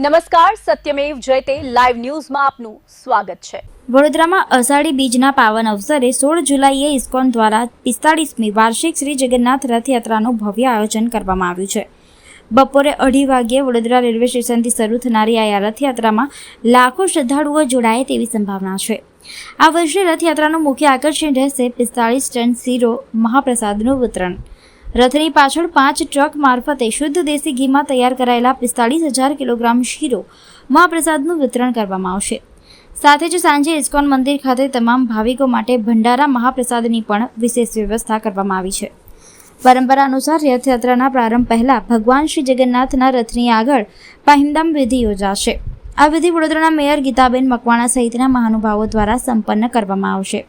નમસ્કાર, સત્યમેવ જયતે લાઈવ ન્યૂઝમાં આપનું સ્વાગત છે। વડોદરામાં અષાઢી બીજના પાવન અવસરે 16 જુલાઈએ ઇસ્કોન દ્વારા 45મી વાર્ષિક શ્રી જગન્નાથ રથયાત્રાનું ભવ્ય આયોજન કરવામાં આવ્યું છે। બપોરે 2:30 વાગ્યે વડોદરા રેલવે સ્ટેશનથી શરૂ થનારી આ રથયાત્રામાં લાખો શ્રદ્ધાળુઓ જોડાય તેવી સંભાવના છે। આ વર્ષે રથયાત્રાનું મુખ્ય આકર્ષણ રહેશે 45 ટન શીરો મહાપ્રસાદનું વિતરણ। રથની પાછળ 5 ટ્રક મારફતે શુદ્ધ દેશી ઘીમાં તૈયાર કરાયેલા 45,000 કિલોગ્રામ શીરો મહાપ્રસાદનું વિતરણ કરવામાં આવશે। સાથે જ સાંજે ઇસ્કોન મંદિર ખાતે તમામ ભાવિકો માટે ભંડારા મહાપ્રસાદની પણ વિશેષ વ્યવસ્થા કરવામાં આવી છે। પરંપરા અનુસાર રથયાત્રાના પ્રારંભ પહેલા ભગવાન શ્રી જગન્નાથના રથની આગળ પાહિંદામ વિધિ યોજાશે। આ વિધિ વડોદરાના મેયર ગીતાબેન મકવાણા સહિતના મહાનુભાવો દ્વારા સંપન્ન કરવામાં આવશે।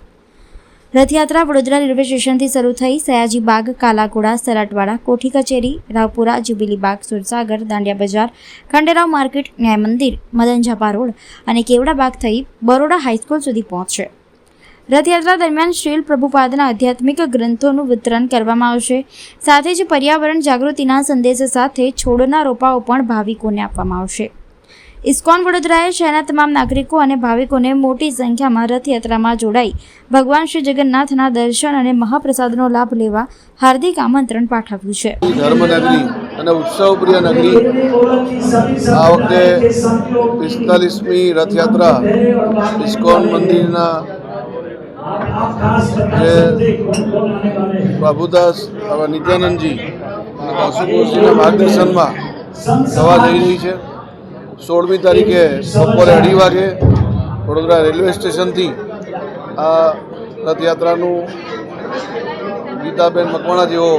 રથયાત્રા વડોદરા રેલવે સ્ટેશનથી શરૂ થઈ સયાજી બાગ, કાલાઘોડા, સરાટવાડા, કોઠી કચેરી, રાવપુરા, જ્યુબિલી બાગ, સુરસાગર, દાંડિયા બજાર, ખંડેરાવ માર્કેટ, ન્યાય મંદિર, મદનઝાપા રોડ અને કેવડા બાગ થઈ બરોડા હાઈસ્કૂલ સુધી પહોંચશે। રથયાત્રા દરમિયાન શ્રીલ પ્રભુપાદના આધ્યાત્મિક ગ્રંથોનું વિતરણ કરવામાં આવશે। સાથે જ પર્યાવરણ જાગૃતિના સંદેશ સાથે છોડના રોપાઓ પણ ભાવિકોને આપવામાં આવશે। ઇસ્કોન વડોદરાએ શહેરના તમામ નાગરિકો અને ભાવિકોને મોટી સંખ્યામાં રથયાત્રામાં જોડાઈ ભગવાન શ્રી જગન્નાથના દર્શન અને મહાપ્રસાદનો લાભ લેવા હાર્દિક આમંત્રણ પાઠવ્યું છે। ધર્મનગરી અને ઉત્સવપ્રિય નગરી આ વખતે 45મી રથયાત્રા ઇસ્કોન મંદિરના જે પ્રભુદાસ નિત્યાનંદજી કૌશિકજીના માર્ગદર્શનમાં થવા જઈ રહી છે। 16મી તારીખે બપોરે 2:30 વાગે વડોદરા રેલવે સ્ટેશનથી આ રથયાત્રાનું ગીતાબેન મકવાણા જેઓ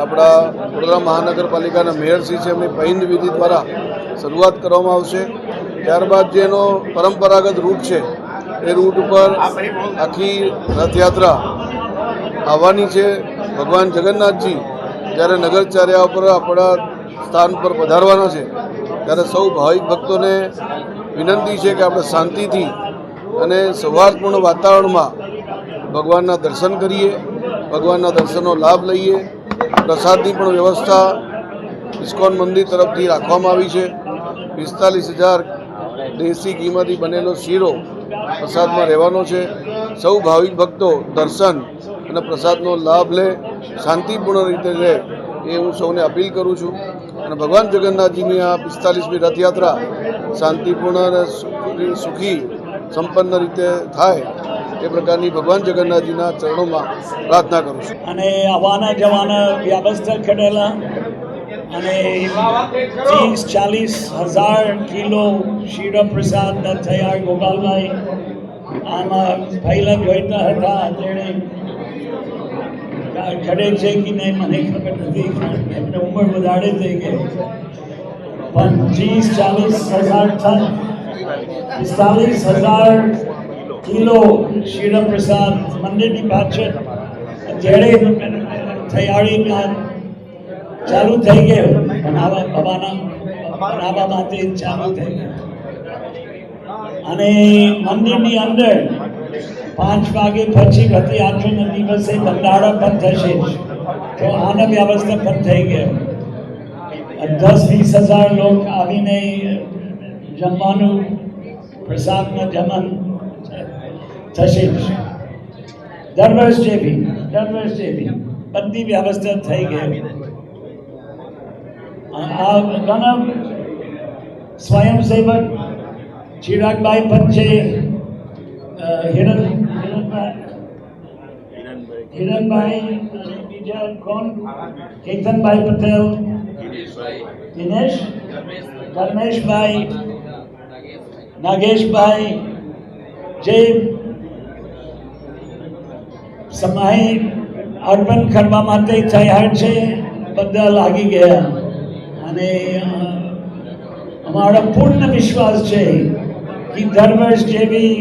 આપણા વડોદરા મહાનગરપાલિકાના મેયરશ્રી છે એમની પહેંદ વિધિ દ્વારા શરૂઆત કરવામાં આવશે। ત્યારબાદ જેનો પરંપરાગત રૂટ છે એ રૂટ ઉપર આખી રથયાત્રા આવવાની છે। ભગવાન જગન્નાથજી જ્યારે નગરચર્યા ઉપર આપણા સ્થાન પર પધારવાના છે ત્યારે સૌ ભાવિક ભક્તોને વિનંતી છે કે આપણે શાંતિથી અને સૌહાર્દપૂર્ણ વાતાવરણમાં ભગવાનના દર્શન કરીએ, ભગવાનના દર્શનનો લાભ લઈએ। પ્રસાદની પણ વ્યવસ્થા ઇસ્કોન મંદિર તરફથી રાખવામાં આવી છે। 45,000 દેશી ઘીમાંથી બનેલો શીરો પ્રસાદમાં રહેવાનો છે। સૌ ભાવિક ભક્તો દર્શન અને પ્રસાદનો લાભ લે, શાંતિપૂર્ણ રીતે લે એ હું સૌને અપીલ કરું છું અને ભગવાન જગન્નાથજીની આ 45મી રથયાત્રા શાંતિપૂર્ણ અને સુખી સંપન્ન રીતે થાય એ પ્રકારની ભગવાન જગન્નાથજીના ચરણોમાં પ્રાર્થના કરું છું। અને આવવાના જવાના વ્યવસ્થા કરેલા અને 30-40,000 કિલો શીરો પ્રસાદ તૈયાર ગોપાલભાઈ આમાં પહેલા જોઈતા હતા તેણે ખડે છે કે નહીં મને ખબર નથી, એમને ઉંમર વધારે થઈ ગઈ પણ 30-40,000 ટન 45,000 કિલો શીરો પ્રસાદ મંદિરની પાછળ જેડે તૈયારી ચાલુ થઈ ગયો બનાવવા માટે ચાલુ થઈ ગયો અને મંદિરની અંદર 5 વાગે પછી રથયાત્રાના દિવસે ભંડારા પણ થશે તો આના વ્યવસ્થા પણ થઈ ગયો। 10-20,000 લોકો આવીને જમવાનું પ્રસાદમાં જમણ થશે। દર વર્ષ જેવી બધી વ્યવસ્થા થઈ ગઈ। આ ઘણા સ્વયંસેવક ચિરાગભાઈ પણ છે, હિરણભાઈ બીજા કોણ કેતનભાઈ પટેલ, દિનેશ, ધર્મેશભાઈ, નાગેશભાઈ જે સમય અર્પણ કરવા માટે તૈયાર છે બધા લાગી ગયા અને અમારો પૂર્ણ વિશ્વાસ છે કે દર વર્ષ જેવી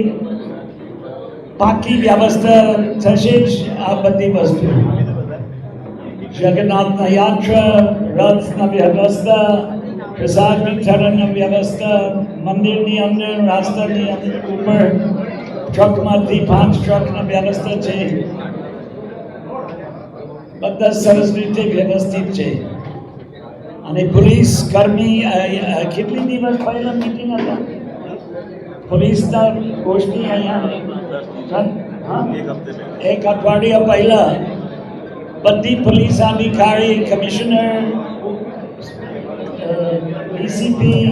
પાકી વ્યવસ્થા થશે જ। આ બધી વસ્તુ જગન્નાથના યાત્રા, રથના વ્યવસ્થા, પ્રસાદ વિતરણની વ્યવસ્થા, મંદિરની અંદર રાસ્તાની ઉપર ટ્રકમાંથી 5 ટ્રકની વ્યવસ્થા છે। બધા સરસ રીતે વ્યવસ્થિત છે। અને પોલીસ કર્મી કેટલી દિવસ પહેલા મીટિંગ હતા પોલીસના ગોષ્ઠી અહીંયા એક અઠવાડિયા પહેલા બધી પોલીસ અધિકારી કમિશનર ડીસીપી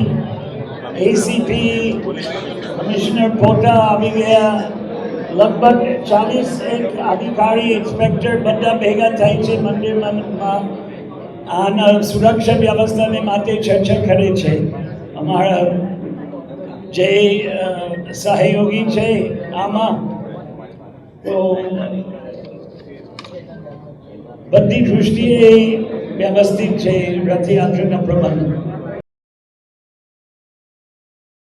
એસીપી કમિશનર પોતા આવી ગયા લગભગ 40 અધિકારી ઇન્સ્પેક્ટર બધા ભેગા થાય છે મંદિરમાં આના સુરક્ષા વ્યવસ્થાને માટે ચર્ચા કરે છે અમારા જે સહયોગી છે આમાં તો બધી દૃષ્ટિએ વ્યવસ્થિત છે રથયાત્રાના પ્રબંધ